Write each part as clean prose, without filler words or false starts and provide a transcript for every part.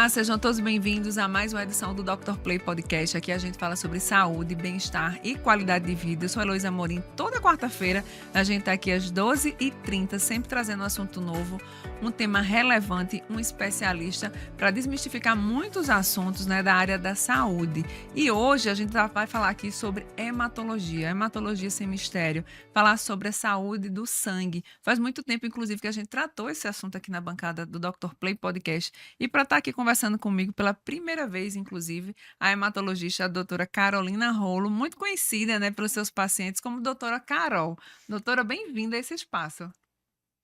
Olá, sejam todos bem-vindos a mais uma edição do Dr. Play Podcast. Aqui a gente fala sobre saúde, bem-estar e qualidade de vida. Eu sou a Heloísa Amorim. Toda quarta-feira a gente está aqui às 12h30, sempre trazendo um assunto novo, um tema relevante, um especialista para desmistificar muitos assuntos, né, da área da saúde. E hoje a gente vai falar aqui sobre hematologia sem mistério, falar sobre a saúde do sangue. Faz muito tempo, inclusive, que a gente tratou esse assunto aqui na bancada do Dr. Play Podcast. E para estar aqui conversando comigo pela primeira vez, inclusive, a hematologista, a doutora Carolina Rolo, muito conhecida, né, pelos seus pacientes como doutora Carol. Doutora, bem-vinda a esse espaço.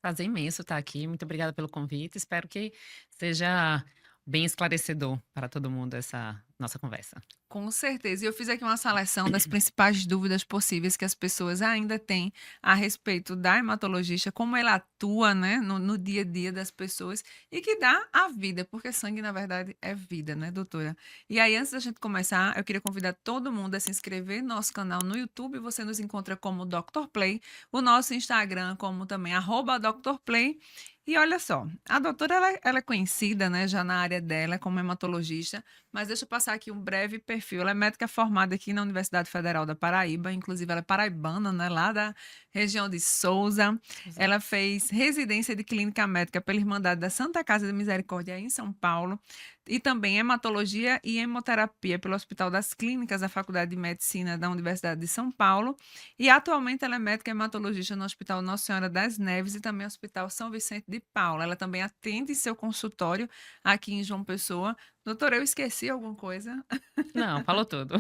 Prazer imenso estar aqui. Muito obrigada pelo convite. Espero que seja bem esclarecedor para todo mundo essa nossa conversa. Com certeza. E eu fiz aqui uma seleção das principais dúvidas possíveis que as pessoas ainda têm a respeito da hematologista, como ela atua, né, no dia a dia das pessoas e que dá a vida, porque sangue, na verdade, é vida, né, doutora? E aí, antes da gente começar, eu queria convidar todo mundo a se inscrever no nosso canal no YouTube. Você nos encontra como Dr. Play, o nosso Instagram como também @Dr. Play. E olha só, a doutora ela é conhecida, né, já na área dela como hematologista, mas deixa eu passar aqui um breve perfil. Ela é médica formada aqui na Universidade Federal da Paraíba, inclusive ela é paraibana, né, lá da região de Souza. Ela fez residência de clínica médica pela Irmandade da Santa Casa de Misericórdia em São Paulo e também hematologia e hemoterapia pelo Hospital das Clínicas da Faculdade de Medicina da Universidade de São Paulo. E atualmente ela é médica hematologista no Hospital Nossa Senhora das Neves e também no Hospital São Vicente de Paula. Ela também atende seu consultório aqui em João Pessoa. Doutora, eu esqueci alguma coisa? Não, falou tudo.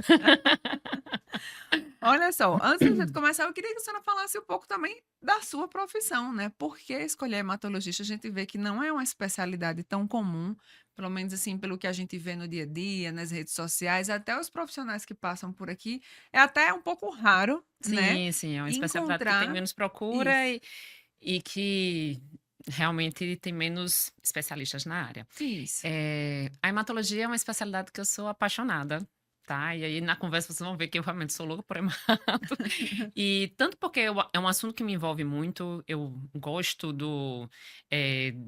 Olha só, antes da gente começar, eu queria que a senhora falasse um pouco também da sua profissão, né? Por que escolher hematologista? A gente vê que não é uma especialidade tão comum, pelo menos assim, pelo que a gente vê no dia a dia, nas redes sociais, até os profissionais que passam por aqui, é até um pouco raro, né? Sim, sim, é uma especialidade que tem Encontrar menos procura isso, e que realmente tem menos especialistas na área. isso. A hematologia é uma especialidade que eu sou apaixonada, tá? E aí na conversa vocês vão ver que eu realmente sou louca por hemato. E tanto porque é um assunto que me envolve muito, eu gosto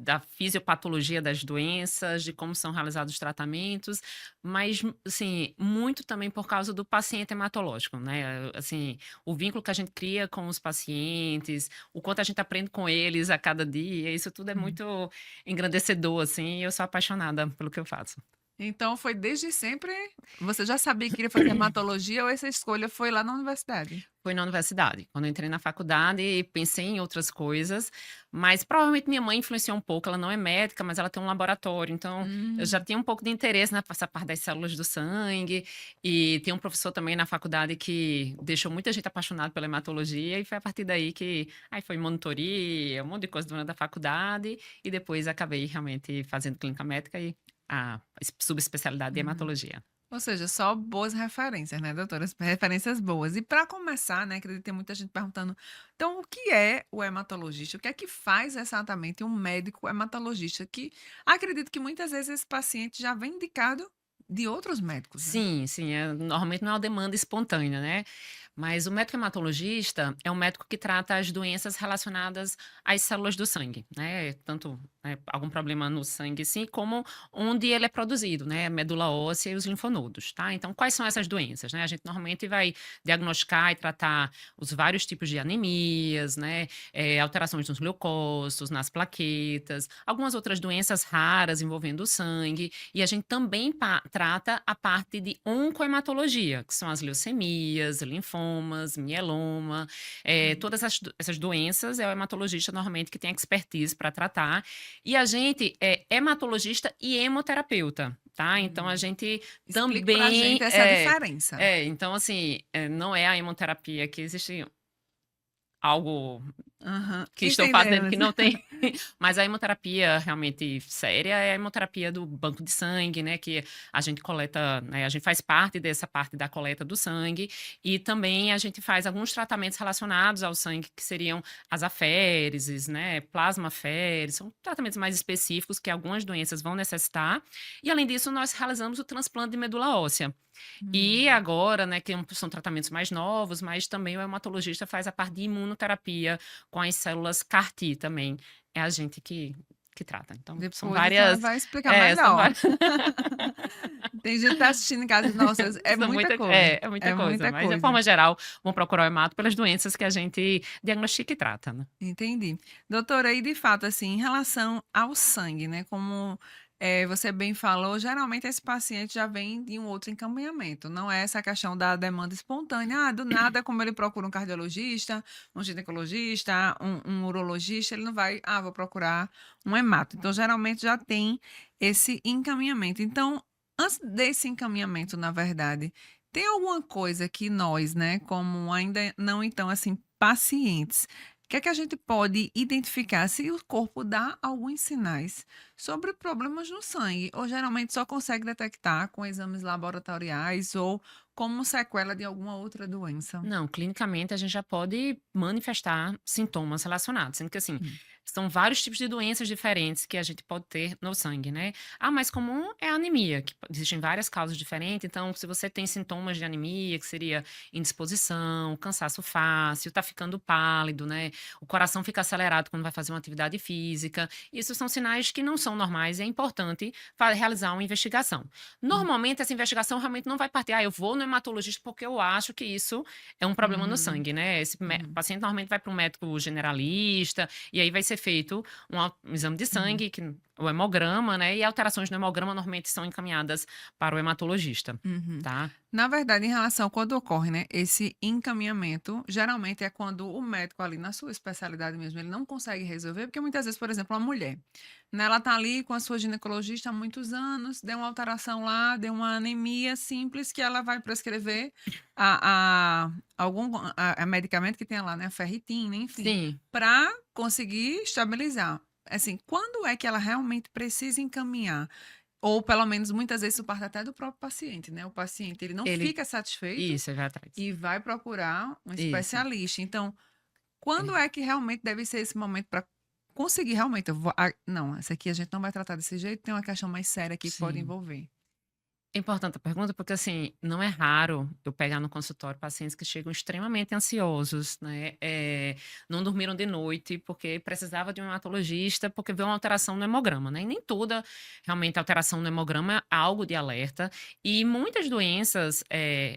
da fisiopatologia das doenças, de como são realizados os tratamentos, mas, assim, muito também por causa do paciente hematológico, né? Assim, o vínculo que a gente cria com os pacientes, o quanto a gente aprende com eles a cada dia, isso tudo é muito engrandecedor, assim, e eu sou apaixonada pelo que eu faço. Então foi desde sempre, você já sabia que queria fazer hematologia ou essa escolha foi lá na universidade? Foi na universidade. Quando eu entrei na faculdade, pensei em outras coisas, mas provavelmente minha mãe influenciou um pouco. Ela não é médica, mas ela tem um laboratório, então eu já Hum. tinha um pouco de interesse nessa parte das células do sangue. E tem um professor também na faculdade que deixou muita gente apaixonada pela hematologia, e foi a partir daí que aí foi monitoria, um monte de coisa durante a faculdade, e depois acabei realmente fazendo clínica médica e a subespecialidade de Uhum. hematologia. Ou seja, só boas referências, né, doutora? Referências boas. E para começar, né, acredito que tem muita gente perguntando, então o que é o hematologista? O que é que faz exatamente um médico hematologista? Que acredito que muitas vezes esse paciente já vem indicado de outros médicos, né? Sim, sim, normalmente não é uma demanda espontânea, né, mas o médico hematologista é um médico que trata as doenças relacionadas às células do sangue, né, tanto, algum problema no sangue, sim, como onde ele é produzido, né, medula óssea e os linfonodos, tá. Então quais são essas doenças, né, a gente normalmente vai diagnosticar e tratar os vários tipos de anemias, né, alterações nos leucócitos, nas plaquetas, algumas outras doenças raras envolvendo o sangue, e a gente também trata a parte de oncohematologia, que são as leucemias, linfomas, mieloma, Hum. todas essas doenças é o hematologista normalmente que tem expertise para tratar. E a gente é hematologista e hemoterapeuta, tá? Então a Hum. gente Explique para a gente também essa diferença. então assim, não é a hemoterapia que existe algo Aham, que estou fazendo entendemos. que não tem mas a hemoterapia realmente séria é a hemoterapia do banco de sangue, né, que a gente coleta, né, a gente faz parte dessa parte da coleta do sangue, e também a gente faz alguns tratamentos relacionados ao sangue, que seriam as aféreses, né, plasmaféreses, são tratamentos mais específicos que algumas doenças vão necessitar, e além disso nós realizamos o transplante de medula óssea. E Hum. agora, né, que são tratamentos mais novos, mas também o hematologista faz a parte de imunoterapia com as células CAR-T também. É a gente que que trata. Então, são Depois a senhora várias vai explicar são melhor. várias Tem gente que tá assistindo em casa e nossa, é são muita muita coisa, é muita é coisa, muita mas de coisa. forma geral, vão procurar o hemato pelas doenças que a gente diagnostica e trata, né. Entendi. Doutora, e de fato, assim, em relação ao sangue, né, como, você bem falou, geralmente esse paciente já vem de um outro encaminhamento, não é essa questão da demanda espontânea, do nada, como ele procura um cardiologista, um ginecologista, um urologista, ele não vai: "Ah, vou procurar um hemato". Então, geralmente já tem esse encaminhamento. Então, antes desse encaminhamento, na verdade, tem alguma coisa que nós, né, como ainda não então, assim, pacientes, que é que a gente pode identificar se o corpo dá alguns sinais sobre problemas no sangue, ou geralmente só consegue detectar com exames laboratoriais ou como sequela de alguma outra doença? Não, clinicamente a gente já pode manifestar sintomas relacionados, sendo que assim, Hum. são vários tipos de doenças diferentes que a gente pode ter no sangue, né? A mais comum é a anemia, que existem várias causas diferentes. Então, se você tem sintomas de anemia, que seria indisposição, cansaço fácil, tá ficando pálido, né? O coração fica acelerado quando vai fazer uma atividade física. Isso são sinais que não são normais e é importante realizar uma investigação. Hum. Normalmente, essa investigação realmente não vai partir, eu vou no hematologista porque eu acho que isso é um problema no Uhum, sangue, né? Esse uhum, paciente normalmente vai para um médico generalista, e aí vai ser feito um exame de uhum, sangue, o hemograma, né? E alterações no hemograma normalmente são encaminhadas para o hematologista, uhum. tá? Na verdade, em relação quando ocorre, né, esse encaminhamento, geralmente é quando o médico ali na sua especialidade mesmo, ele não consegue resolver, porque muitas vezes, por exemplo, uma mulher, né, ela tá ali com a sua ginecologista há muitos anos, deu uma alteração lá, deu uma anemia simples que ela vai prescrever a algum medicamento que tenha lá, né, ferritina, enfim, Sim, para conseguir estabilizar. Assim, quando é que ela realmente precisa encaminhar? Ou pelo menos muitas vezes isso parte até do próprio paciente, né, o paciente ele não ele. fica satisfeito Isso, ele vai atrás. e vai procurar um Isso. especialista. Então, quando É. é que realmente deve ser esse momento para conseguir realmente eu vou não, essa aqui a gente não vai tratar desse jeito, tem uma questão mais séria aqui que pode Sim. envolver. É importante a pergunta, porque assim, não é raro eu pegar no consultório pacientes que chegam extremamente ansiosos, né? Não dormiram de noite porque precisava de um hematologista, porque viu uma alteração no hemograma, né? E nem toda realmente alteração no hemograma é algo de alerta. E muitas doenças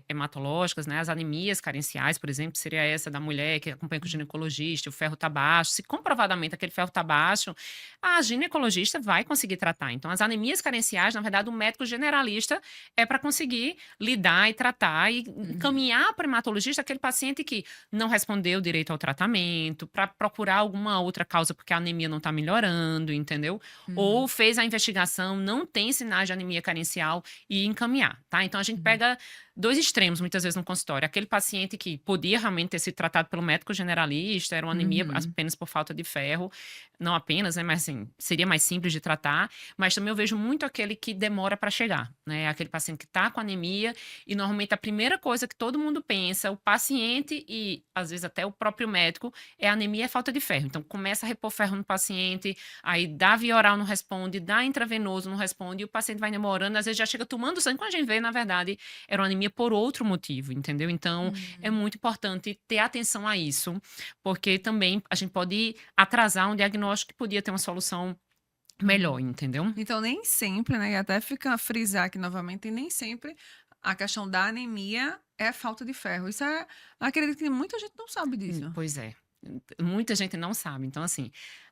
hematológicas, né? As anemias carenciais, por exemplo, seria essa da mulher que acompanha com o Uhum, ginecologista, o ferro tá baixo. Se comprovadamente aquele ferro tá baixo, a ginecologista vai conseguir tratar. Então, as anemias carenciais, na verdade, o médico generalista é para conseguir lidar e tratar e uhum, encaminhar para o hematologista aquele paciente que não respondeu direito ao tratamento, para procurar alguma outra causa porque a anemia não está melhorando, entendeu? Ou uhum, fez a investigação, não tem sinais de anemia carencial e encaminhar, tá? Então a gente uhum, pega dois extremos muitas vezes no consultório. Aquele paciente que podia realmente ter sido tratado pelo médico generalista, era uma anemia uhum, apenas por falta de ferro, não apenas, né, mas assim, seria mais simples de tratar, mas também eu vejo muito aquele que demora para chegar, né? Aquele paciente que está com anemia e normalmente a primeira coisa que todo mundo pensa, o paciente e às vezes até o próprio médico, é anemia e é falta de ferro. Então começa a repor ferro no paciente, aí dá via oral não responde, dá intravenoso não responde, e o paciente vai demorando, às vezes já chega tomando sangue, quando a gente vê, na verdade, era uma anemia por outro motivo, entendeu? Então é uhum. muito importante ter atenção a isso, porque também a gente pode atrasar um diagnóstico que podia ter uma solução melhor, Uhum. entendeu? Então nem sempre, né, e até fica frisar aqui novamente, e nem sempre a questão da anemia é falta de ferro. Isso acredito que muita gente não sabe disso. Pois é. Muita gente não sabe. Então, assim,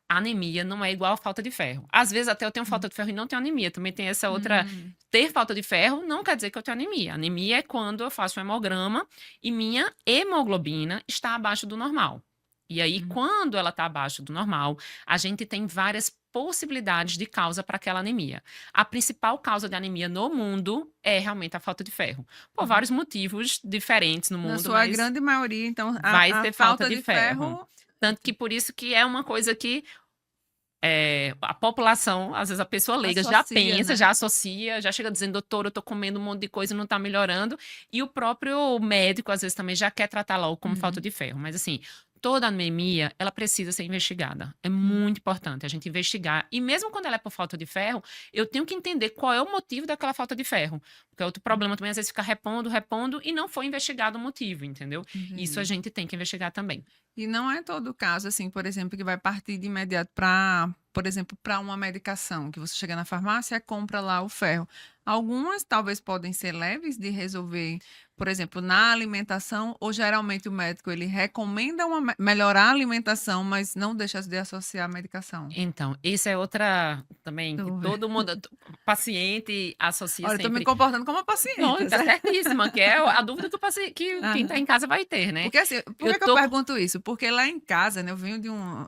anemia não é igual a falta de ferro. Às vezes, até eu tenho Hum. falta de ferro e não tenho anemia. Também tem essa outra. Hum, Ter falta de ferro não quer dizer que eu tenho anemia. Anemia é quando eu faço um hemograma e minha hemoglobina está abaixo do normal. E aí, hum, quando ela está abaixo do normal, a gente tem várias possibilidades de causa para aquela anemia. A principal causa de anemia no mundo é realmente a falta de ferro. Por uhum. vários motivos diferentes no Na mundo, sua mas grande maioria, então, vai a ter falta falta de de ferro. ferro Tanto que por isso que é uma coisa que, a população, às vezes a pessoa leiga já associa, pensa, né? já associa, já chega dizendo: "Doutor, eu tô comendo um monte de coisa e não tá melhorando", e o próprio médico, às vezes, também já quer tratar logo como falta Uhum, de ferro. Mas, assim, toda anemia, ela precisa ser investigada. É uhum, muito importante a gente investigar. E mesmo quando ela é por falta de ferro, eu tenho que entender qual é o motivo daquela falta de ferro. Porque é outro uhum, problema também, às vezes, fica repondo, repondo e não foi investigado o motivo, entendeu? Isso a entendi. gente tem que investigar também. E não é todo caso, assim, por exemplo, que vai partir de imediato para por exemplo, para uma medicação que você chega na farmácia e compra lá o ferro. Algumas talvez podem ser leves de resolver, por exemplo, na alimentação, ou geralmente o médico ele recomenda melhorar a alimentação, mas não deixa de associar a medicação. Então, isso é outra também que Dúvida. todo mundo paciente associa Olha, eu tô me sempre. comportando como uma Não, paciente, tá né? certíssima, que é a dúvida que que quem tá Aham. em casa vai ter, né. Porque assim, por Eu que que eu tô co pergunto isso? Porque lá em casa, né, eu venho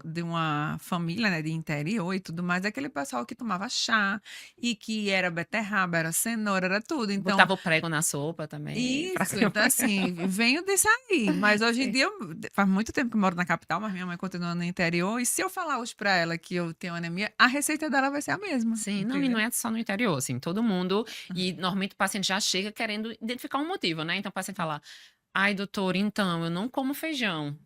de uma família, né, de interior e tudo mais, aquele pessoal que tomava chá e que era beterraba, era cenoura, era tudo. Então, botava o prego na sopa também pra isso, então assim, venho disso aí. Mas hoje em Sim. dia, faz muito tempo que eu moro na capital, mas minha mãe continua no interior. E se eu falar hoje pra ela que eu tenho anemia, a receita dela vai ser a mesma, Sim, não, e não entendeu? é só no interior, assim, todo mundo e normalmente o paciente já chega querendo identificar um motivo, né, então o paciente fala: "Ai, doutor, então, eu não como feijão.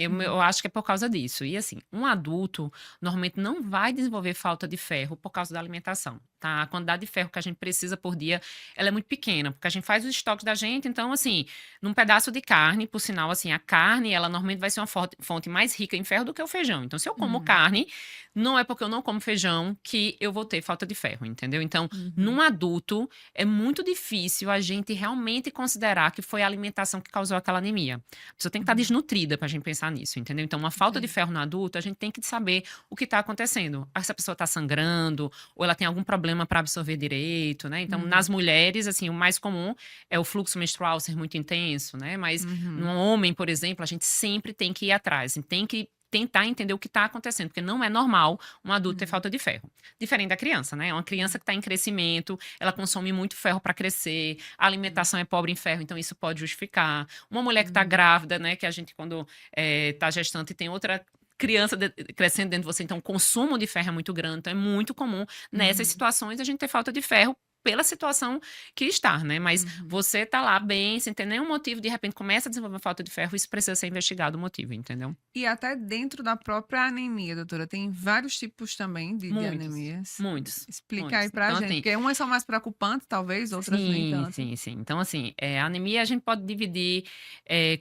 Uhum, Eu acho que é por causa disso". E assim, um adulto normalmente não vai desenvolver falta de ferro por causa da alimentação, tá? A quantidade de ferro que a gente precisa por dia, ela é muito pequena, porque a gente faz os estoques da gente, então assim, num pedaço de carne, por sinal, assim, a carne, ela normalmente vai ser uma fonte mais rica em ferro do que o feijão. Então, se eu como uhum, carne, não é porque eu não como feijão que eu vou ter falta de ferro, entendeu? Então, uhum, num adulto, é muito difícil a gente realmente considerar que foi a alimentação que causou aquela anemia. A pessoa tem que estar uhum. desnutrida pra gente pensar nisso, entendeu? Então, uma falta de Entendi. ferro no adulto, a gente tem que saber o que está acontecendo. Essa pessoa está sangrando, ou ela tem algum problema para absorver direito, né? Então, nas Uhum, mulheres, assim, o mais comum é o fluxo menstrual ser muito intenso, né? Mas num uhum, homem, por exemplo, a gente sempre tem que ir atrás, a gente tem que tentar entender o que está acontecendo, porque não é normal um adulto ter uhum, falta de ferro. Diferente da criança, né? Uma criança que está em crescimento, ela consome muito ferro para crescer, a uhum, alimentação é pobre em ferro, então isso pode justificar. Uma mulher que está uhum, grávida, né? Que a gente, quando está gestante, tem outra criança crescendo dentro de você, então o consumo de ferro é muito grande, então é muito comum nessas uhum, situações a gente ter falta de ferro pela situação que está, né? Mas uhum. você tá lá bem, sem ter nenhum motivo, de repente começa a desenvolver falta de ferro, isso precisa ser investigado o motivo, entendeu? E até dentro da própria anemia, doutora, tem vários tipos também de Muitos, anemias. muitos, Explica aí muitos. pra Então, gente, assim, porque umas são mais preocupantes, talvez, outras nem sim, tanto. sim, sim. Então, assim, a anemia a gente pode dividir.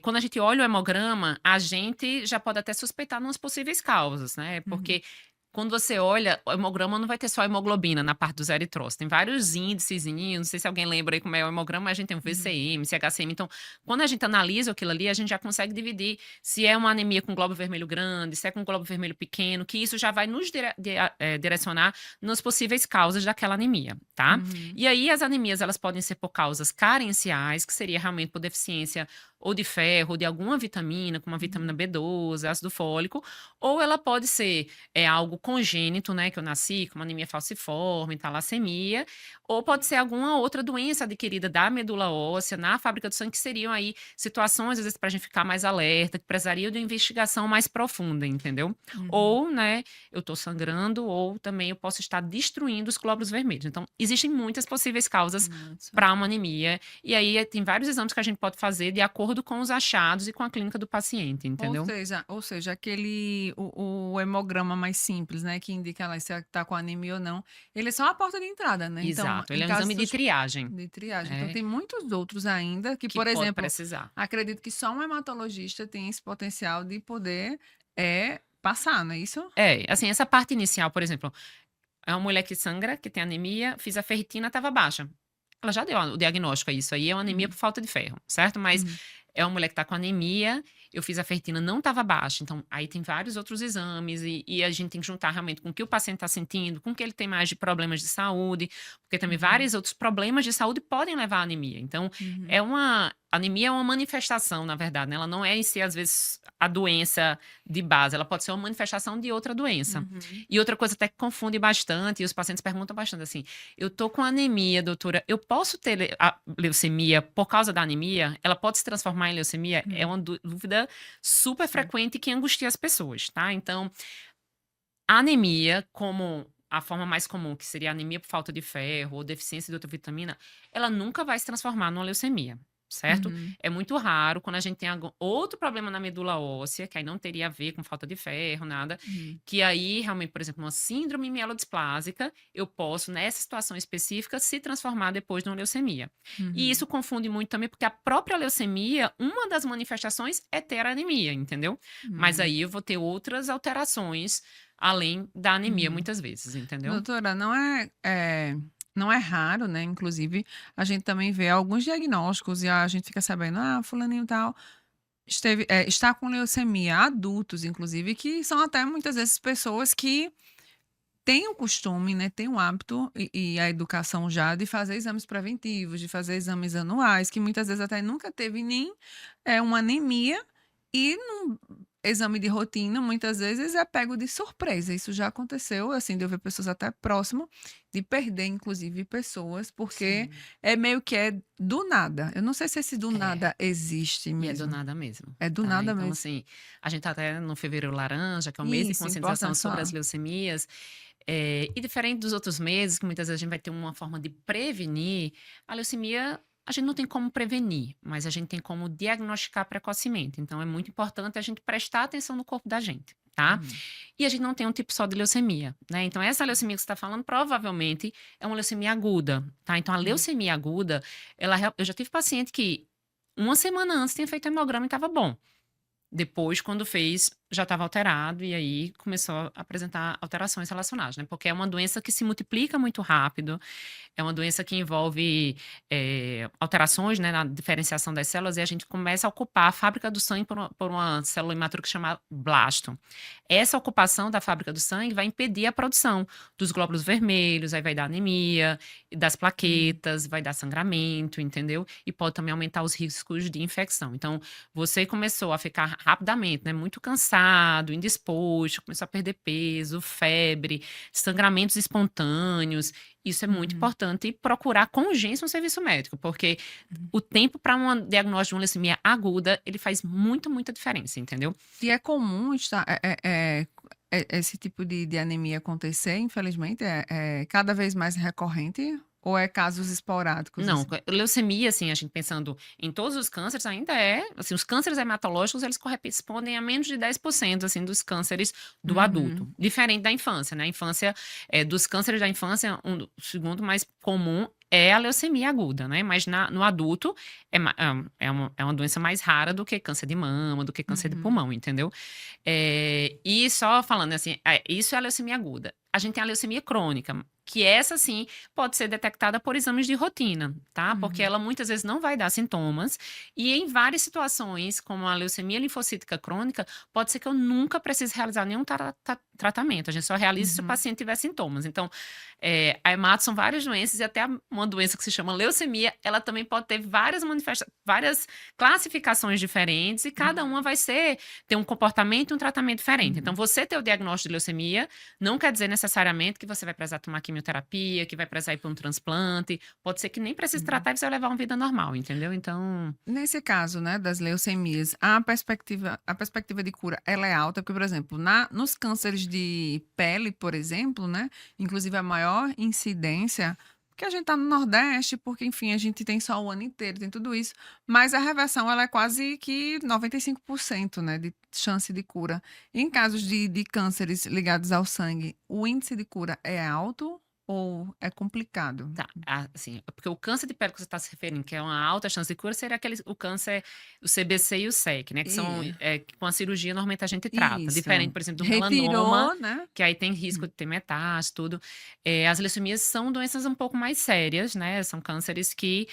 Quando a gente olha o hemograma, a gente já pode até suspeitar umas possíveis causas, né? Uhum, Porque quando você olha, o hemograma não vai ter só a hemoglobina na parte dos eritrócitos, tem vários índices, não sei se alguém lembra aí como é o hemograma, mas a gente tem o uhum, VCM, CHCM. Então, quando a gente analisa aquilo ali, a gente já consegue dividir se é uma anemia com glóbulo vermelho grande, se é com glóbulo vermelho pequeno, que isso já vai nos direcionar nas possíveis causas daquela anemia, tá? uhum, E aí as anemias elas podem ser por causas carenciais, que seria realmente por deficiência ou de ferro, ou de alguma vitamina, como a vitamina uhum, B12, ácido fólico, ou ela pode ser algo congênito, né, que eu nasci com uma anemia falciforme, talassemia, ou pode ser alguma outra doença adquirida da medula óssea, na fábrica do sangue, que seriam aí situações, às vezes, para a gente ficar mais alerta, que precisariam de uma investigação mais profunda, entendeu? uhum. Ou, né, eu estou sangrando, ou também eu posso estar destruindo os glóbulos vermelhos. Então, existem muitas possíveis causas Nossa. para uma anemia, e aí tem vários exames que a gente pode fazer de acordo com os achados e com a clínica do paciente, entendeu? Ou seja, aquele o hemograma mais simples, né, que indica lá se está com anemia ou não, ele é só a porta de entrada, né, então Exato, ele em é um exame caso de triagem, de triagem. Então né, tem muitos outros ainda que, que por pode exemplo, precisar. acredito que só um hematologista tem esse potencial de poder, passar, não é isso? Assim, essa parte inicial, por exemplo, é uma mulher que sangra, que tem anemia, fiz a ferritina, estava baixa. Ela já deu o diagnóstico a isso aí, é uma anemia Uhum, por falta de ferro, certo? Mas uhum, é uma mulher que está com anemia, eu fiz a ferritina, não estava baixa, então aí tem vários outros exames e a gente tem que juntar realmente com o que o paciente está sentindo, com o que ele tem mais de problemas de saúde, porque também uhum, vários outros problemas de saúde podem levar à anemia. Então, uhum, anemia é uma manifestação, na verdade, né? Ela não é em si, às vezes, a doença de base, ela pode ser uma manifestação de outra doença. uhum, E outra coisa até que confunde bastante, e os pacientes perguntam bastante assim: eu tô com anemia, doutora, eu posso ter a leucemia por causa da anemia? Ela pode se transformar em leucemia? É uhum. uma dúvida super Certo. frequente que angustia as pessoas, tá? Então, a anemia, como a forma mais comum, que seria anemia por falta de ferro ou deficiência de outra vitamina, ela nunca vai se transformar numa leucemia, certo? Uhum, É muito raro quando a gente tem outro problema na medula óssea, que aí não teria a ver com falta de ferro, nada, uhum, que aí realmente, por exemplo, uma síndrome mielodisplásica, eu posso, nessa situação específica, se transformar depois numa leucemia. E uhum, isso confunde muito também, porque a própria leucemia, uma das manifestações é ter anemia, entendeu? Mas uhum. aí eu vou ter outras alterações além da anemia, Uhum. muitas vezes, entendeu? Doutora, não é raro, né? Inclusive, a gente também vê alguns diagnósticos e a gente fica sabendo, fulaninho tal está com leucemia, adultos, inclusive, que são até muitas vezes pessoas que têm o costume, né? Têm o hábito e a educação já de fazer exames preventivos, de fazer exames anuais, que muitas vezes até nunca teve nem uma anemia e num exame de rotina, muitas vezes é pego de surpresa. Isso já aconteceu, assim, de eu ver pessoas até próximo de perder, inclusive, pessoas, porque Sim. é meio que é do nada. Eu não sei se esse do É. nada existe E é do mesmo. nada mesmo, É do tá? nada Então, mesmo. assim, a gente tá até no Fevereiro Laranja, que é o mês de Isso, conscientização importante sobre as falar. leucemias, e diferente dos outros meses, que muitas vezes a gente vai ter uma forma de prevenir, a leucemia a gente não tem como prevenir, mas a gente tem como diagnosticar precocemente. Então, é muito importante a gente prestar atenção no corpo da gente, tá? Uhum. E a gente não tem um tipo só de leucemia, né? Então, essa leucemia que você está falando provavelmente é uma leucemia aguda, tá? Então, a Uhum. leucemia aguda, eu já tive paciente que uma semana antes tinha feito hemograma e estava bom. Depois, quando fez, já estava alterado e aí começou a apresentar alterações relacionadas, né? Porque é uma doença que se multiplica muito rápido, é uma doença que envolve alterações, né, na diferenciação das células e a gente começa a ocupar a fábrica do sangue por uma célula imatura que se chama blasto. Essa ocupação da fábrica do sangue vai impedir a produção dos glóbulos vermelhos, aí vai dar anemia, das Uhum. plaquetas, vai dar sangramento, entendeu? E pode também aumentar os riscos de infecção. Então, você começou a ficar rapidamente, né, muito cansado, indisposto, começou a perder peso, febre, sangramentos espontâneos. Isso é muito Uhum. importante procurar com urgência um serviço médico, porque Uhum. o tempo para um diagnóstico de uma leucemia aguda, ele faz muita diferença, entendeu? E é comum esse tipo de anemia acontecer, infelizmente? É cada vez mais recorrente? Ou é casos esporádicos, Não, assim? leucemia, assim, a gente pensando em todos os cânceres, ainda assim, os cânceres hematológicos, eles correspondem a menos de 10%, assim, dos cânceres do adulto. Uhum. Diferente da infância, né? A infância, dos cânceres da infância, o segundo mais comum é a leucemia aguda, né? Mas no adulto é uma doença mais rara do que câncer de mama, do que câncer de Uhum. pulmão, entendeu? E só falando assim, isso é a leucemia aguda. A gente tem a leucemia crônica, que essa sim pode ser detectada por exames de rotina, tá? Porque Uhum. ela muitas vezes não vai dar sintomas. E em várias situações, como a leucemia linfocítica crônica, pode ser que eu nunca precise realizar nenhum tratamento. A gente só realiza se o Uhum. paciente tiver sintomas. Então, a hemato são várias doenças e até uma doença que se chama leucemia, ela também pode ter várias classificações diferentes e cada uma vai ter um comportamento e um tratamento diferente. Então, Uhum. você ter o diagnóstico de leucemia não quer dizer necessariamente que você vai precisar tomar quimioterapia, que vai precisar ir para um transplante. Pode ser que nem precise Uhum. tratar e você vai levar uma vida normal, entendeu? Então, Nesse caso, né, das leucemias, a perspectiva de cura, ela é alta, porque, por exemplo, nos cânceres de pele, por exemplo, né, inclusive a maior incidência, porque a gente tá no Nordeste, porque, enfim, a gente tem sol o ano inteiro, tem tudo isso, mas a reversão, ela é quase que 95%, né, de chance de cura. Em casos de cânceres ligados ao sangue, o índice de cura é alto ou é complicado? tá, assim, porque o câncer de pele que você está se referindo, que é uma alta chance de cura, seria o câncer, o CBC e o SEC, né? Que são, E que com a cirurgia normalmente a gente trata. isso. Diferente, por exemplo, do melanoma, Retirou, né? que aí tem risco de ter metástase, tudo. As leucemias são doenças um pouco mais sérias, né? São cânceres que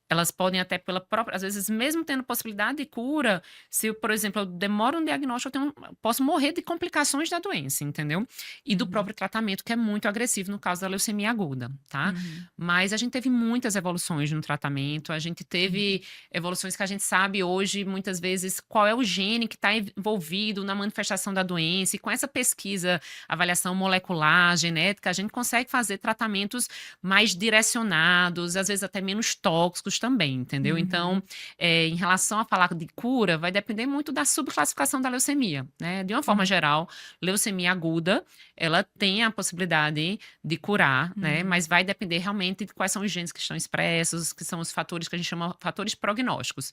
elas podem até pela própria, às vezes mesmo tendo possibilidade de cura, se, por exemplo, eu demoro um diagnóstico, eu posso morrer de complicações da doença, entendeu? E do Uhum, próprio tratamento, que é muito agressivo no caso da leucemia aguda, tá? uhum, Mas a gente teve muitas evoluções no tratamento, a gente uhum, teve evoluções que a gente sabe hoje, muitas vezes, qual é o gene que está envolvido na manifestação da doença, e com essa pesquisa, avaliação molecular, genética, a gente consegue fazer tratamentos mais direcionados, às vezes até menos tóxicos também, entendeu? uhum, Então, em relação a falar de cura, vai depender muito da subclassificação da leucemia, né? De uma forma uhum, geral, leucemia aguda, ela tem a possibilidade de curar, né? uhum, Mas vai depender realmente de quais são os genes que estão expressos, que são os fatores que a gente chama fatores prognósticos.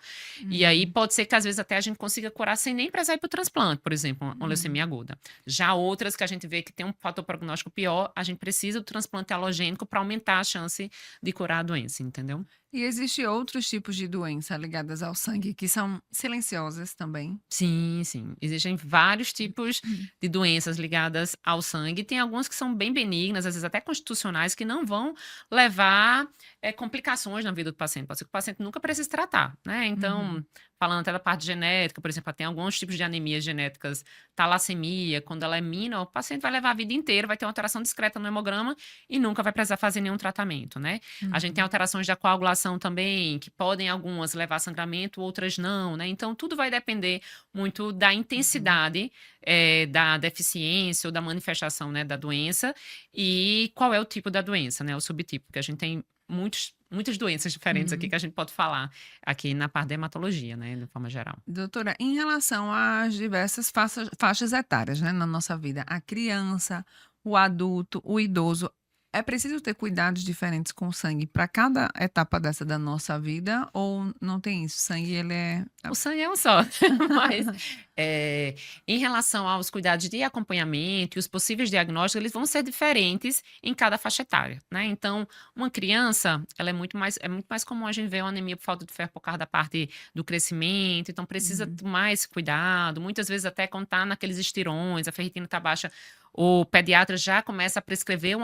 E aí uhum, pode ser que às vezes até a gente consiga curar sem nem precisar ir para o transplante, por exemplo, uma uhum. leucemia aguda. Já outras que a gente vê que tem um fator prognóstico pior, a gente precisa do transplante alogênico para aumentar a chance de curar a doença, entendeu? E existem outros tipos de doença ligadas ao sangue que são silenciosas também? Sim, sim. Existem vários tipos Hum. de doenças ligadas ao sangue. Tem algumas que são bem benignas, às vezes até constitucionais, que não vão levar complicações na vida do paciente. Pode ser que o paciente nunca precise tratar, né? Uhum. Então, falando até da parte genética, por exemplo, tem alguns tipos de anemias genéticas, talassemia, quando ela é mínima, o paciente vai levar a vida inteira, vai ter uma alteração discreta no hemograma e nunca vai precisar fazer nenhum tratamento, né? A gente tem Uhum. alterações da coagulação também, que podem algumas levar a sangramento, outras não, né? Então, tudo vai depender muito da Uhum. intensidade da deficiência ou da manifestação, né, da doença e qual é o tipo da doença, né, o subtipo, porque a gente tem muitas doenças diferentes aqui Uhum. que a gente pode falar aqui na parte da hematologia, né, de forma geral. Doutora, em relação às diversas faixas etárias, né, na nossa vida, a criança, o adulto, o idoso, é preciso ter cuidados diferentes com o sangue para cada etapa dessa da nossa vida ou não tem isso? O sangue ele é O sangue é um só, mas, em relação aos cuidados de acompanhamento e os possíveis diagnósticos, eles vão ser diferentes em cada faixa etária, né. Então, uma criança, ela é muito mais comum a gente ver uma anemia por falta de ferro por causa da parte do crescimento, então precisa Uhum. tomar esse cuidado, muitas vezes até quando tá naqueles estirões, a ferritina tá baixa, o pediatra já começa a prescrever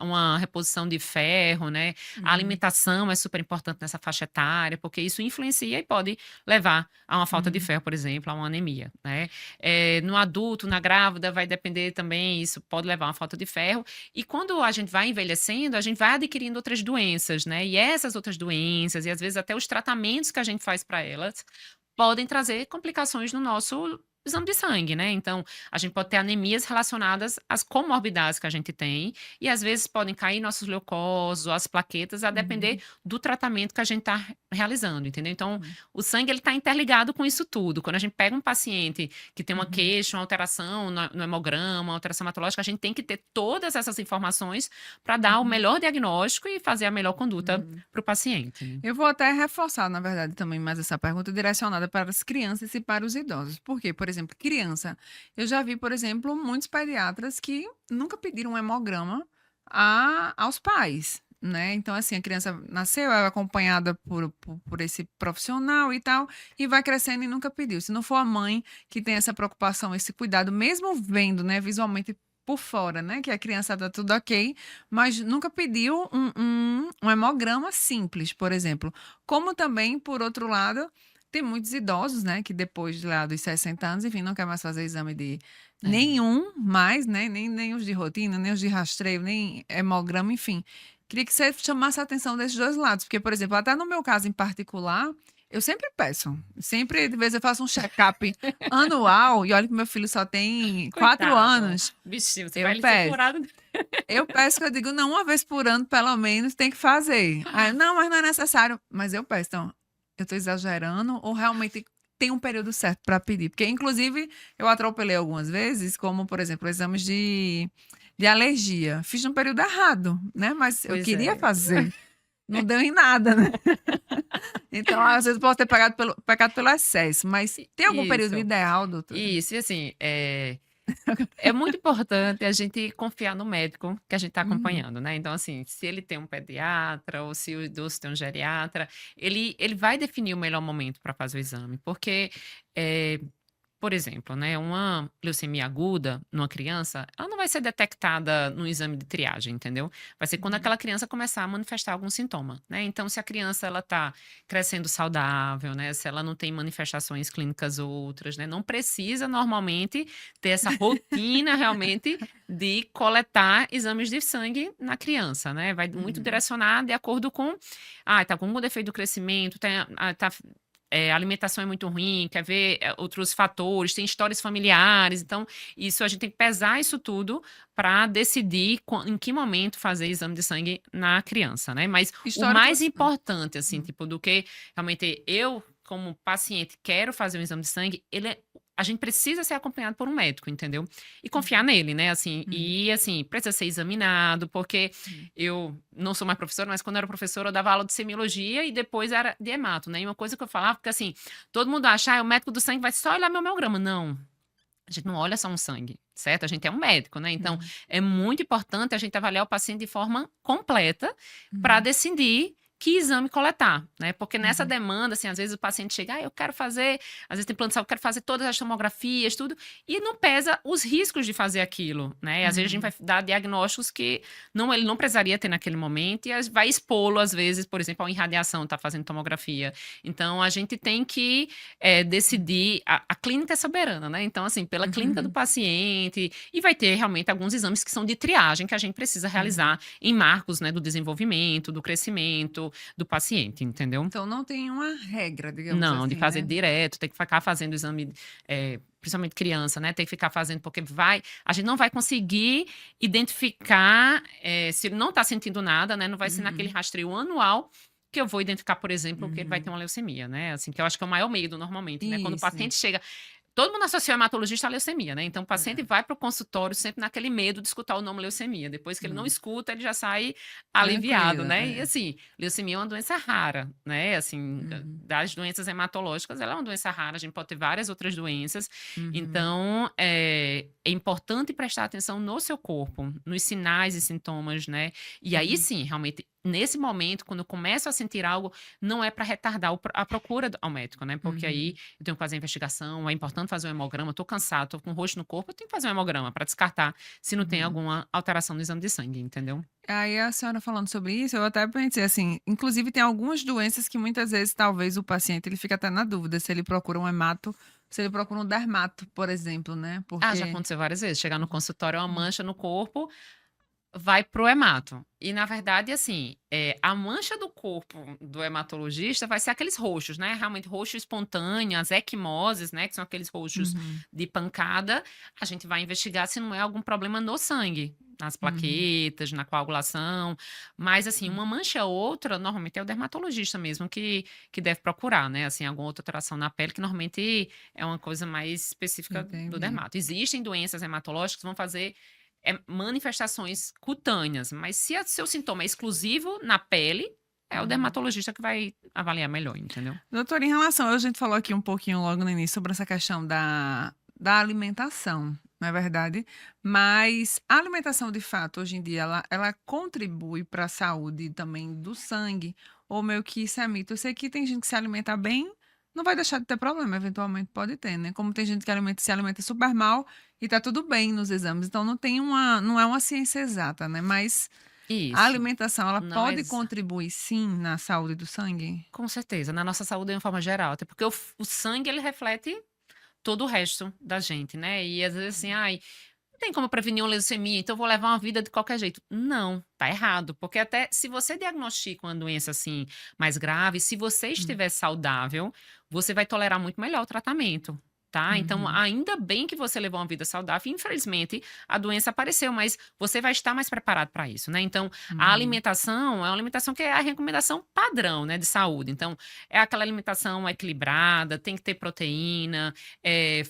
uma reposição de ferro, né. A Uhum. alimentação é super importante nessa faixa etária, porque isso influencia e pode levar a uma falta de Uhum. ferro, por exemplo, a uma anemia, né. No adulto, na grávida, vai depender também, isso pode levar a uma falta de ferro. E quando a gente vai envelhecendo, a gente vai adquirindo outras doenças, né, e essas outras doenças e às vezes até os tratamentos que a gente faz para elas, podem trazer complicações no nosso exame de sangue, né. Então, a gente pode ter anemias relacionadas às comorbidades que a gente tem, e às vezes podem cair nossos leucócitos ou as plaquetas, a depender Uhum. do tratamento que a gente está realizando, entendeu. Então, Uhum. o sangue ele está interligado com isso tudo. Quando a gente pega um paciente que tem uma Uhum. queixa, uma alteração no hemograma, uma alteração hematológica, a gente tem que ter todas essas informações para dar o Uhum. melhor diagnóstico e fazer a melhor conduta Uhum. para o paciente, né. Eu vou até reforçar, na verdade, também mais essa pergunta direcionada para as crianças e para os idosos. Porque, por exemplo, criança, eu já vi, por exemplo, muitos pediatras que nunca pediram um hemograma aos pais, né? Então, assim, a criança nasceu, é acompanhada por esse profissional e tal, e vai crescendo e nunca pediu. Se não for a mãe que tem essa preocupação, esse cuidado, mesmo vendo, né, visualmente por fora, né, que a criança tá tudo ok, mas nunca pediu um hemograma simples, por exemplo. Como também, por outro lado, tem muitos idosos, né, que depois lá dos 60 anos, enfim, não quer mais fazer exame de É. nenhum mais, né, nem os de rotina, nem os de rastreio, nem hemograma, enfim. Queria que você chamasse a atenção desses 2 lados, porque, por exemplo, até no meu caso em particular, eu sempre peço, sempre de vez eu faço um check-up anual, e olha que meu filho só tem 4 Coitado, anos, bichinho, você vai eu ele ser peço. furado. Eu peço que eu digo: "Não, uma vez por ano, pelo menos, tem que fazer". Aí: "Não, mas não é necessário". Mas eu peço. Então, eu tô exagerando ou realmente tem um período certo para pedir? Porque, inclusive, eu atropelei algumas vezes, como, por exemplo, exames de alergia. Fiz no período errado, né, mas eu Pois queria é. fazer. Não deu em nada, né. Então, às vezes, posso ter pecado pelo excesso, mas tem algum período Isso, ideal, doutora? isso. E assim, é muito importante a gente confiar no médico que a gente está Uhum, acompanhando, né. Então, assim, se ele tem um pediatra ou se o idoso tem um geriatra, ele vai definir o melhor momento para fazer o exame, porque, eh por exemplo, né, uma leucemia aguda numa criança, ela não vai ser detectada no exame de triagem, entendeu? Vai ser quando uhum, aquela criança começar a manifestar algum sintoma, né? Então, se a criança ela tá crescendo saudável, né, se ela não tem manifestações clínicas outras, né, não precisa normalmente ter essa rotina realmente de coletar exames de sangue na criança, né? Vai muito uhum, direcionar de acordo com, tá com algum defeito do crescimento, tá a alimentação é muito ruim, quer ver, outros fatores, tem histórias familiares, então isso a gente tem que pesar isso tudo para decidir em que momento fazer exame de sangue na criança, né. Mas o histórico mais importante, assim, hum, tipo, do que realmente eu, como paciente, quero fazer um exame de sangue, a gente precisa ser acompanhado por um médico, entendeu. E confiar uhum, nele, né, assim, uhum, e assim, precisa ser examinado, porque uhum. eu não sou mais professora, mas quando eu era professora eu dava aula de semiologia e depois era de hemato, né. E uma coisa que eu falava, porque assim, todo mundo acha: o médico do sangue vai só olhar meu hemograma". Não, a gente não olha só um sangue, certo? A gente é um médico, né. Então, Uhum, é muito importante a gente avaliar o paciente de forma completa para uhum, decidir que exame coletar, né? Porque nessa Uhum. demanda, assim, às vezes o paciente chega, eu quero fazer, às vezes tem plano de saúde, eu quero fazer todas as tomografias, tudo, e não pesa os riscos de fazer aquilo, né? Às vezes a gente Uhum. vai dar diagnósticos que ele não precisaria ter naquele momento e vai expô-lo, às vezes, por exemplo, a uma irradiação, tá fazendo tomografia. Então, a gente tem que decidir, a clínica é soberana, né? Então, assim, pela clínica do Uhum. paciente, e vai ter realmente alguns exames que são de triagem que a gente precisa realizar em marcos, né, do desenvolvimento, do crescimento do paciente, entendeu? Então não tem uma regra, digamos Não, de assim, fazer né? direto, tem que ficar fazendo exame, principalmente criança, né? Tem que ficar fazendo, porque a gente não vai conseguir identificar, se ele não está sentindo nada, né? Não vai ser naquele Uhum. rastreio anual que eu vou identificar, por exemplo, que ele vai ter Uhum. uma leucemia, né? Assim, que eu acho que é o maior medo normalmente, né? Quando o Isso. paciente chega. Todo mundo associa o hematologista à leucemia, né? Então o paciente É. vai para o consultório sempre naquele medo de escutar o nome leucemia. Depois que ele não Hum. escuta, ele já sai aliviado, Tranquila, né? E é. assim, leucemia é uma doença rara, né? Assim, Uhum. das doenças hematológicas, ela é uma doença rara, a gente pode ter várias outras doenças. Uhum. Então, é importante prestar atenção no seu corpo, nos sinais e sintomas, né? E aí Uhum. sim, realmente, nesse momento, quando eu começo a sentir algo, não é para retardar a procura ao médico, né? Porque aí Uhum. eu tenho que fazer a investigação, é importante fazer um hemograma, tô cansado, tô com roxo no corpo, eu tenho que fazer um hemograma para descartar se não tem Uhum. alguma alteração no exame de sangue, entendeu? Aí a senhora falando sobre isso, eu até pensei assim, inclusive tem algumas doenças que muitas vezes talvez o paciente ele fica até na dúvida se ele procura um hemato, se ele procura um dermato, por exemplo, né? Ah, já Porque aconteceu várias vezes, chegar no consultório, é uma Uhum. mancha no corpo, vai pro hemato. E na verdade, assim, a mancha do corpo do hematologista vai ser aqueles roxos, né, realmente roxo espontâneo, as equimoses, né, que são aqueles roxos Uhum. de pancada, a gente vai investigar se não é algum problema no sangue, nas Uhum. plaquetas, na coagulação, mas assim, uma mancha ou outra, normalmente é o dermatologista mesmo que deve procurar, né, assim, alguma outra alteração na pele, que normalmente é uma coisa mais específica do Entendi. dermato. Existem doenças hematológicas que vão fazer manifestações cutâneas, mas se o seu sintoma é exclusivo na pele, é o Uhum. dermatologista que vai avaliar melhor, entendeu? Doutora, em relação, a gente falou aqui um pouquinho logo no início sobre essa questão da alimentação, não é verdade? Mas a alimentação, de fato, hoje em dia, ela contribui para a saúde também do sangue, ou meio que isso é mito? Eu sei que tem gente que se alimenta bem, não vai deixar de ter problema, eventualmente pode ter, né? Como tem gente que se alimenta super mal e tá tudo bem nos exames, então não é uma ciência exata, né? Mas a Isso. alimentação, ela Não é pode contribuir sim na saúde do sangue? com certeza, na nossa saúde de uma forma geral, até porque o sangue ele reflete todo o resto da gente, né? E às vezes assim, ai, não tem como prevenir uma leucemia, então eu vou levar uma vida de qualquer jeito. Não, tá errado, porque até se você diagnostica uma doença assim mais grave, se você Hum. estiver saudável, você vai tolerar muito melhor o tratamento. Tá? Então, Uhum. ainda bem que você levou uma vida saudável. Infelizmente, a doença apareceu, mas você vai estar mais preparado para isso, né? Então, a Uhum. alimentação é uma alimentação que é a recomendação padrão, né, de saúde. Então, é aquela alimentação equilibrada, tem que ter proteína,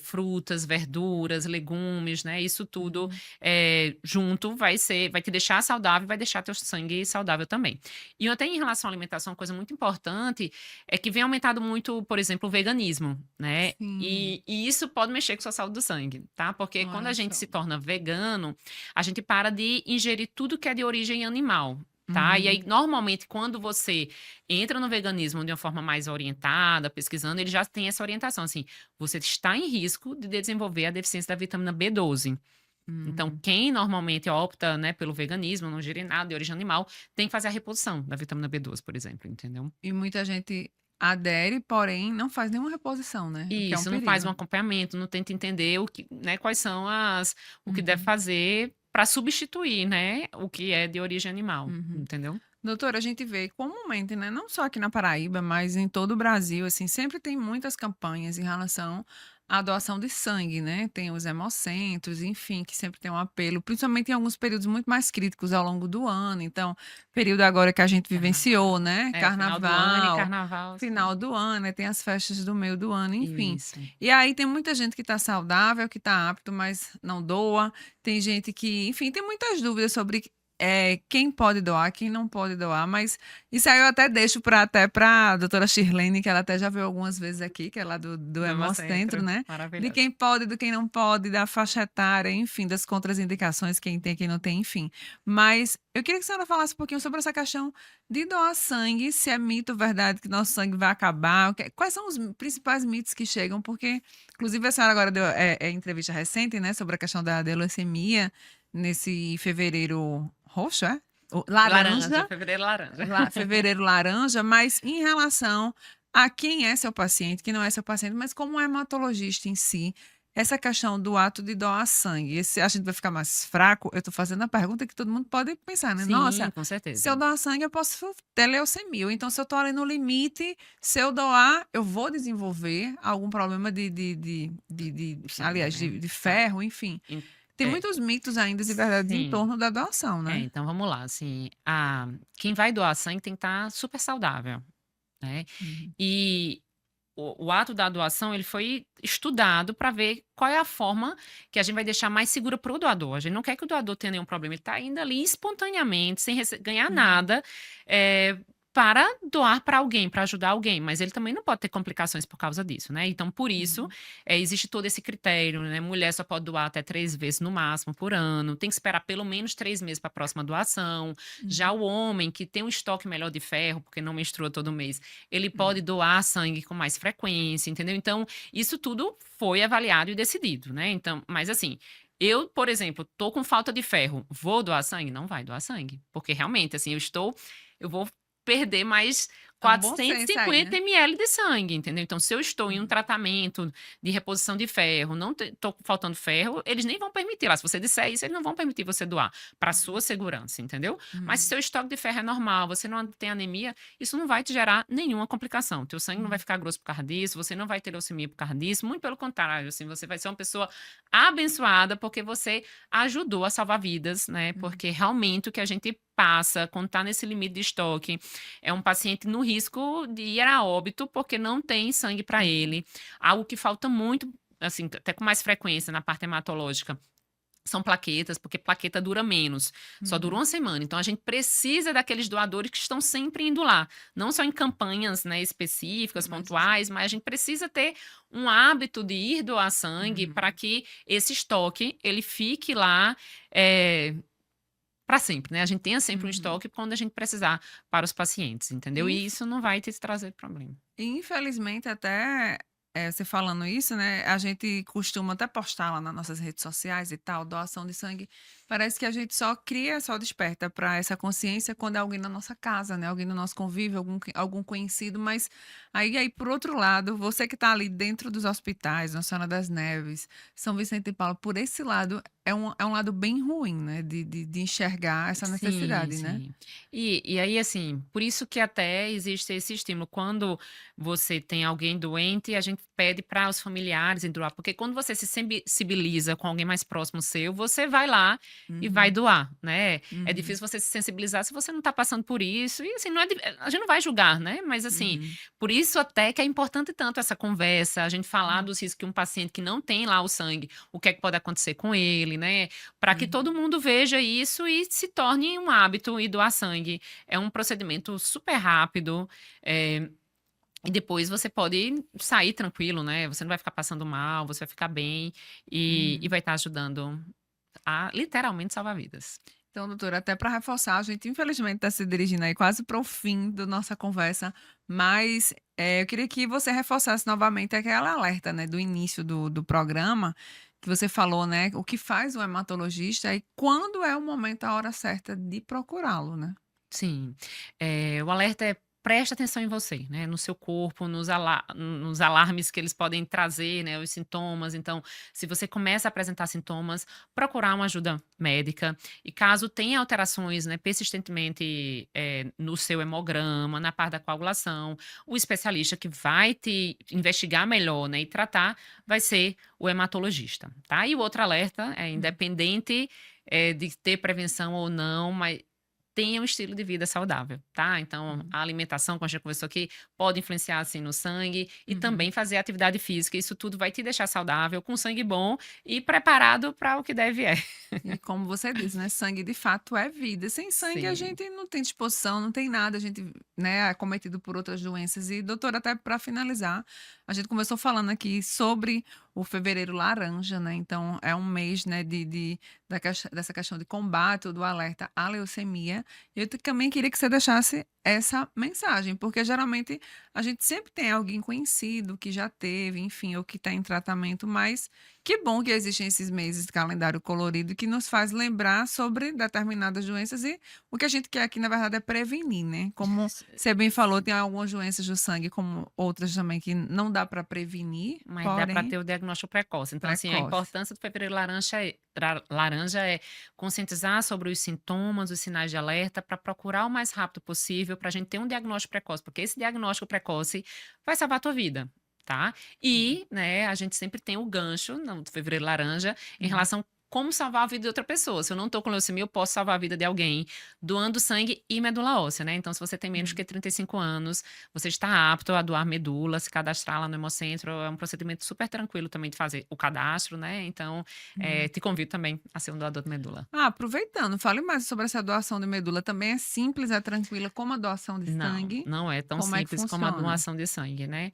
frutas, verduras, legumes, né? Isso tudo Uhum. junto vai te deixar saudável, vai deixar teu sangue saudável também. E até em relação à alimentação, uma coisa muito importante é que vem aumentado muito, por exemplo, o veganismo, né? Sim, E isso pode mexer com a sua saúde do sangue, tá? Porque quando a olha gente só. se torna vegano, a gente para de ingerir tudo que é de origem animal. Tá? E aí, Uhum. normalmente, quando você entra no veganismo de uma forma mais orientada, pesquisando, ele já tem essa orientação, assim, você está em risco de desenvolver a deficiência da vitamina B12. Então, Uhum. quem normalmente opta, né, pelo veganismo, não ingerir nada de origem animal, tem que fazer a reposição da vitamina B12, por exemplo, entendeu? E muita gente adere, porém não faz nenhuma reposição, né, o que é um Isso, não faz um perigo. acompanhamento, não tenta entender o que, né, quais são o que deve Uhum. fazer para substituir, né, o que é de origem animal, Uhum. entendeu? Doutora, a gente vê comumente, né, não só aqui na Paraíba, mas em todo o Brasil, assim, sempre tem muitas campanhas em relação à doação de sangue, né? Tem os hemocentros, enfim, que sempre tem um apelo, principalmente em alguns períodos muito mais críticos ao longo do ano. Então, período agora que a gente vivenciou, Carnaval. né? É, final do ano e Carnaval, carnaval, final sim. do ano, né? Tem as festas do meio do ano, enfim. Isso. E aí tem muita gente que está saudável, que está apto, mas não doa. Tem gente que, enfim, tem muitas dúvidas sobre quem pode doar, quem não pode doar, mas isso aí eu até deixo até para a doutora Shirlene, que ela até já veio algumas vezes aqui, que é lá do Do Hemocentro, Hemocentro, né? De maravilhoso. quem pode, do quem não pode, da faixa etária, enfim, das contraindicações, quem tem, quem não tem, enfim. Mas Eu queria que a senhora falasse um pouquinho sobre essa questão de doar sangue, se é mito ou verdade que nosso sangue vai acabar, quais são os principais mitos que chegam, porque, inclusive, a senhora agora deu entrevista recente, né, sobre a questão da leucemia, nesse fevereiro roxo, é? Laranja, Laranja, fevereiro laranja. fevereiro laranja, mas em relação a quem é seu paciente, quem não é seu paciente, mas como hematologista em si, essa questão do ato de doar sangue, a gente vai ficar mais fraco? Eu estou fazendo a pergunta que todo mundo pode pensar, né? Sim, Nossa, com se eu certeza. doar sangue, eu posso ter leucemia. Ou então, se eu estou ali no limite, se eu doar, eu vou desenvolver algum problema Sangue, aliás, né? de Tá. ferro, enfim. En- Tem É, muitos mitos ainda de verdade em sim. torno da doação, né? Então vamos lá, assim, quem vai doar sangue tem que estar super saudável, né? Uhum. E o ato da doação, ele foi estudado para ver qual é a forma que a gente vai deixar mais segura para o doador. A gente não quer que o doador tenha nenhum problema, ele está indo ali espontaneamente, sem ganhar Uhum. nada, eh, para doar para alguém, para ajudar alguém, mas ele também não pode ter complicações por causa disso, né? Então, por isso, Uhum. existe todo esse critério, né? Mulher só pode doar até 3 vezes no máximo por ano, tem que esperar pelo menos 3 meses para a próxima doação. Já Uhum. o homem que tem um estoque melhor de ferro, porque não menstrua todo mês, ele Uhum. pode doar sangue com mais frequência, entendeu? Então, isso tudo foi avaliado e decidido, né? Então, mas assim, eu, por exemplo, tô com falta de ferro, vou doar sangue? Não vai doar sangue, porque realmente, assim, eu vou perder mais É um bom senso aí, 450 né? ml de sangue, entendeu? Então, se eu estou em um Uhum. tratamento de reposição de ferro, não tô faltando ferro, eles nem vão permitir lá. Se você disser isso, eles não vão permitir você doar para sua segurança, entendeu? Mas se Uhum. seu estoque de ferro é normal, você não tem anemia, isso não vai te gerar nenhuma complicação. Teu sangue não vai Uhum. ficar grosso por causa disso, você não vai ter leucemia por causa disso, muito pelo contrário, assim, você vai ser uma pessoa abençoada porque você ajudou a salvar vidas, né? Uhum. Porque realmente o que a gente passa quando está nesse limite de estoque é um paciente no risco de ir a óbito porque não tem sangue para Uhum. ele. Algo que falta muito, assim, até com mais frequência na parte hematológica são plaquetas, porque plaqueta dura menos, só dura Uhum. uma semana. Então a gente precisa daqueles doadores que estão sempre indo lá, não só em campanhas, né, específicas, Mas assim. pontuais, mas a gente precisa ter um hábito de ir doar sangue para Uhum. que esse estoque ele fique lá para sempre, né? A gente tenha sempre um Uhum. estoque quando a gente precisar para os pacientes, entendeu? E Inf isso não vai te trazer problema. Infelizmente até, você falando isso, né, a gente costuma até postar lá nas nossas redes sociais e tal, doação de sangue, parece que a gente só desperta para essa consciência quando é alguém na nossa casa, né, alguém no nosso convívio, algum conhecido, mas aí por outro lado, você que está ali dentro dos hospitais, Nossa Senhora das Neves, São Vicente de Paulo, por esse lado, é um lado bem ruim, né, de enxergar essa Sim, necessidade, né. sim. E aí, assim, por isso que até existe esse estímulo. Quando você tem alguém doente, a gente pede para os familiares em doar, porque quando você se sensibiliza com alguém mais próximo seu, você vai lá e vai Uhum, doar, né? É uhum, difícil você se sensibilizar se você não está passando por isso. E assim, não é, a gente não vai julgar, né? Mas assim, uhum, por isso até que é importante tanto essa conversa, a gente falar uhum, dos riscos que um paciente que não tem lá o sangue, o que é que pode acontecer com ele, né? Para que uhum. todo mundo veja isso e se torne um hábito e doar sangue. É um procedimento super rápido, e depois você pode sair tranquilo, né? Você não vai ficar passando mal, você vai ficar bem e Uhum. vai estar ajudando a literalmente salvar vidas. Então, doutora, até para reforçar, a gente infelizmente está se dirigindo aí quase para o fim da nossa conversa, mas eu queria que você reforçasse novamente aquela alerta, né, do início do programa, que você falou, né, o que faz o hematologista e quando é o momento, a hora certa de procurá-lo, né? Sim. O alerta é presta atenção em você, né, no seu corpo, nos alarmes que eles podem trazer, né, os sintomas. Então, se você começa a apresentar sintomas, procurar uma ajuda médica. E caso tenha alterações, né, persistentemente, no seu hemograma, na parte da coagulação, o especialista que vai te investigar melhor, né, e tratar, vai ser o hematologista, tá. E o outro alerta é Uhum, independente, de ter prevenção ou não, mas tenha um estilo de vida saudável, tá? Então, uhum, a alimentação, como a gente conversou aqui, pode influenciar, assim, no sangue e uhum. também fazer atividade física. Isso tudo vai te deixar saudável, com sangue bom e preparado para o que deve é. E como você disse, né, sangue de fato é vida. Sem sangue a Sim. gente não tem disposição, não tem nada, a gente, né, é acometido por outras doenças. E doutora, até para finalizar, a gente começou falando aqui sobre o fevereiro laranja, né? Então, é um mês, né, dessa questão de combate ou do alerta à leucemia. Eu também queria que você deixasse essa mensagem, porque geralmente a gente sempre tem alguém conhecido que já teve, enfim, ou que está em tratamento, mas que bom que existem esses meses de calendário colorido que nos faz lembrar sobre determinadas doenças e o que a gente quer aqui, na verdade, é prevenir, né? Como você bem falou, tem algumas doenças do sangue, como outras também, que não dá para prevenir, Mas dá para porém, ter o diagnóstico precoce. Então, assim, a precoce. importância do fevereiro laranja é conscientizar sobre os sintomas, os sinais de alerta, para procurar o mais rápido possível, para a gente ter um diagnóstico precoce, porque esse diagnóstico precoce vai salvar a tua vida. Tá? E, né, a gente sempre tem o gancho do fevereiro laranja em Uhum. relação a como salvar a vida de outra pessoa. Se eu não tô com leucemia, eu posso salvar a vida de alguém doando sangue e medula óssea, né? Então, se você tem menos Uhum. que 35 anos, você está apto a doar medula, se cadastrar lá no Hemocentro. É um procedimento super tranquilo também de fazer o cadastro, né? Então, Uhum. te convido também a ser um doador de medula. Ah, aproveitando, fale mais sobre essa doação de medula. Também é simples, é tranquila, como a doação de Não, sangue. não é tão Como é que simples como a funciona? doação de sangue, né?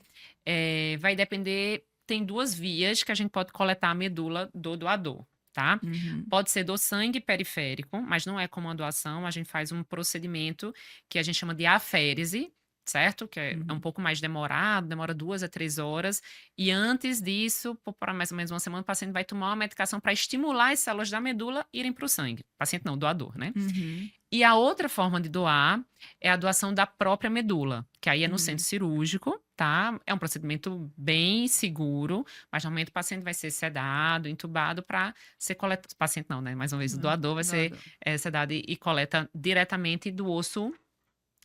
Vai depender, tem duas vias que a gente pode coletar a medula do doador, tá? Uhum. Pode ser do sangue periférico, mas não é como a doação, a gente faz um procedimento que a gente chama de aférese, certo? Que é um Uhum. pouco mais demorado, demora 2 a 3 horas. E antes disso, por mais ou menos uma semana, o paciente vai tomar uma medicação para estimular as células da medula irem para o sangue. Paciente não, doador, né? Uhum. E a outra forma de doar é a doação da própria medula, que aí é no centro Uhum. cirúrgico, tá? É um procedimento bem seguro, mas normalmente o paciente vai ser sedado, entubado para ser coletado. Paciente não, né? Mais uma vez, o Uhum. doador vai ser Doador. sedado e coleta diretamente do osso,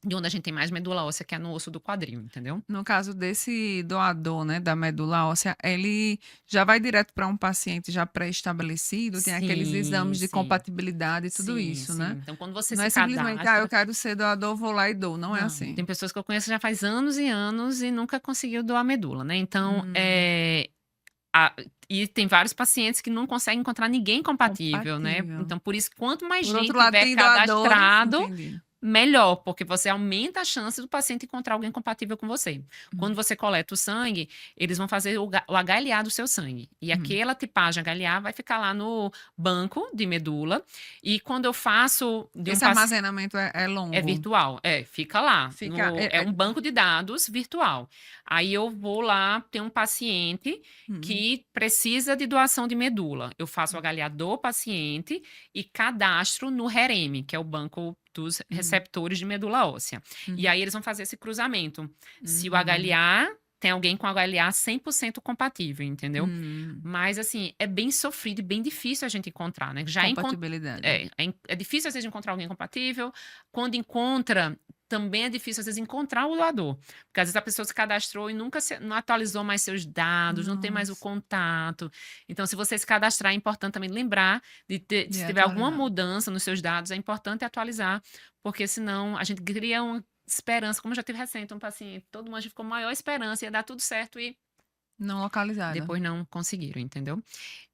de onde a gente tem mais medula óssea, que é no osso do quadril, entendeu? No caso desse doador, né, da medula óssea, ele já vai direto para um paciente já pré-estabelecido, tem aqueles Sim, exames de sim, compatibilidade e tudo sim, isso, sim. né? Então, quando você Não se é simplesmente, ah, eu cadastra. quero ser doador, vou lá e dou. Não é Não, assim. tem pessoas que eu conheço já faz anos e anos e nunca conseguiu doar medula, né? Então, Hum, a- e tem vários pacientes que não conseguem encontrar ninguém compatível, né? compatível. Então, por isso, quanto mais Por gente outro lado, tiver tem doadores, cadastrado, entendi. melhor, porque você aumenta a chance do paciente encontrar alguém compatível com você. Quando Hum, você coleta o sangue, eles vão fazer o HLA do seu sangue. E hum. aquela tipagem HLA vai ficar lá no banco de medula. E quando eu faço de um Esse paciente. armazenamento é É longo. virtual, fica lá. Fica. É um banco de dados virtual. Aí eu vou lá, tem um paciente Hum, que precisa de doação de medula. Eu faço o HLA do paciente e cadastro no REREME, que é o banco dos hum, receptores de medula óssea. E hum, aí eles vão fazer esse cruzamento. Se o uhum, HLA tem alguém com HLA 100% compatível, entendeu? hum. Mas assim, é bem sofrido e bem difícil a gente encontrar, né? Compatibilidade. É difícil às vezes encontrar alguém compatível. Quando encontra, também é difícil às vezes encontrar o doador. Porque às vezes a pessoa se cadastrou e nunca não atualizou mais seus dados, não tem mais o Nossa, contato. Então, se você se cadastrar, é importante também lembrar de se tiver alguma atualizar. mudança nos seus dados, é importante atualizar, porque senão a gente cria uma esperança, como eu já tive recente, um paciente, todo mundo ficou com maior esperança, ia dar tudo certo e Não localizada. depois não conseguiram, entendeu?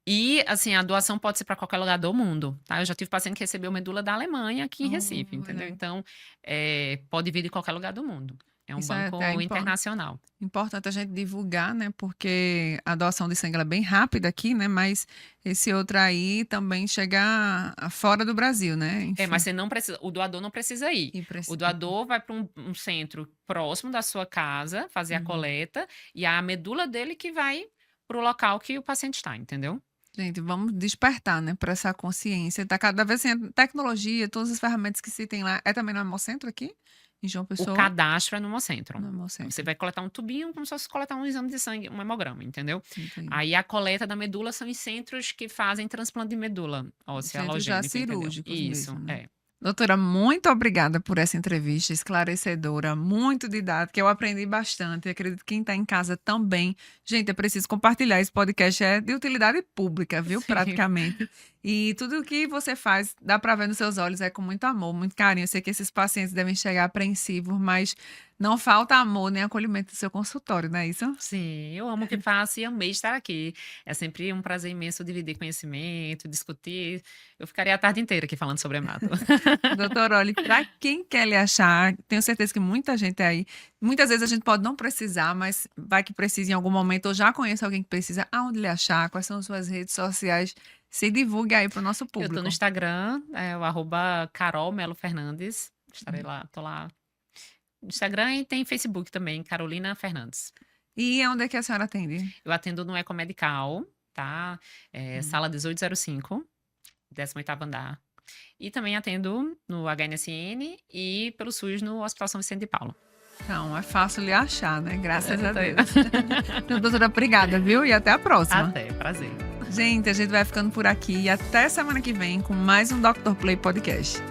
E, assim, a doação pode ser para qualquer lugar do mundo, tá? Eu já tive paciente que recebeu medula da Alemanha aqui em Recife, entendeu? Olha, Então, pode vir de qualquer lugar do mundo. É um isso é até banco internacional. importante a gente divulgar, né? Porque a doação de sangue ela é bem rápida aqui, né? Mas esse outro aí também chega fora do Brasil, né? Mas Enfim, você não precisa, o doador não precisa ir. e O precisa. doador vai para um centro próximo da sua casa fazer a Uhum. coleta e a medula dele que vai para o local que o paciente está, entendeu? Gente, vamos despertar, né, para essa consciência. Tá cada vez sem tecnologia, todas as ferramentas que se tem lá. É também no Hemocentro aqui, em João O Pessoa? cadastro é no Hemocentro. No Você Hemocentro. vai coletar um tubinho como se fosse coletar um exame de sangue, um hemograma, entendeu? Entendi. Aí a coleta da medula são em centros que fazem transplante de medula óssea Centros já halogênica, entendeu? cirúrgicos Isso, mesmo, né? é. Doutora, muito obrigada por essa entrevista esclarecedora, muito didática. Eu aprendi bastante. Acredito que quem está em casa também. Gente, é preciso compartilhar. Esse podcast é de utilidade pública, viu? Sim. Praticamente. E tudo que você faz, dá para ver nos seus olhos, é com muito amor, muito carinho. Eu sei que esses pacientes devem chegar apreensivos, mas não falta amor nem acolhimento do seu consultório, não é isso? Sim, eu amo o que faço e amei estar aqui. É sempre um prazer imenso dividir conhecimento, discutir. Eu ficaria a tarde inteira aqui falando sobre hemato. Doutor, olha, para quem quer lhe achar, tenho certeza que muita gente aí, muitas vezes a gente pode não precisar, mas vai que precisa em algum momento, ou já conhece alguém que precisa, aonde lhe achar, quais são as suas redes sociais, se divulgue aí para o nosso Eu tô no público. Instagram, o arroba Carol Melo Fernandes. Estarei lá, tô lá. No Instagram e tem Facebook também, Carolina Fernandes. E onde é que a senhora atende? Eu atendo no Ecomedical, tá? Hum. Sala 1805, 18º andar. E também atendo no HNSN e pelo SUS no Hospital São Vicente de Paulo. Então, é fácil lhe achar, né? Graças a Tá aí. Deus. Então, doutora, obrigada, viu? E até a próxima. Até, prazer. Gente, a gente vai ficando por aqui e até semana que vem com mais um Dr. Play Podcast.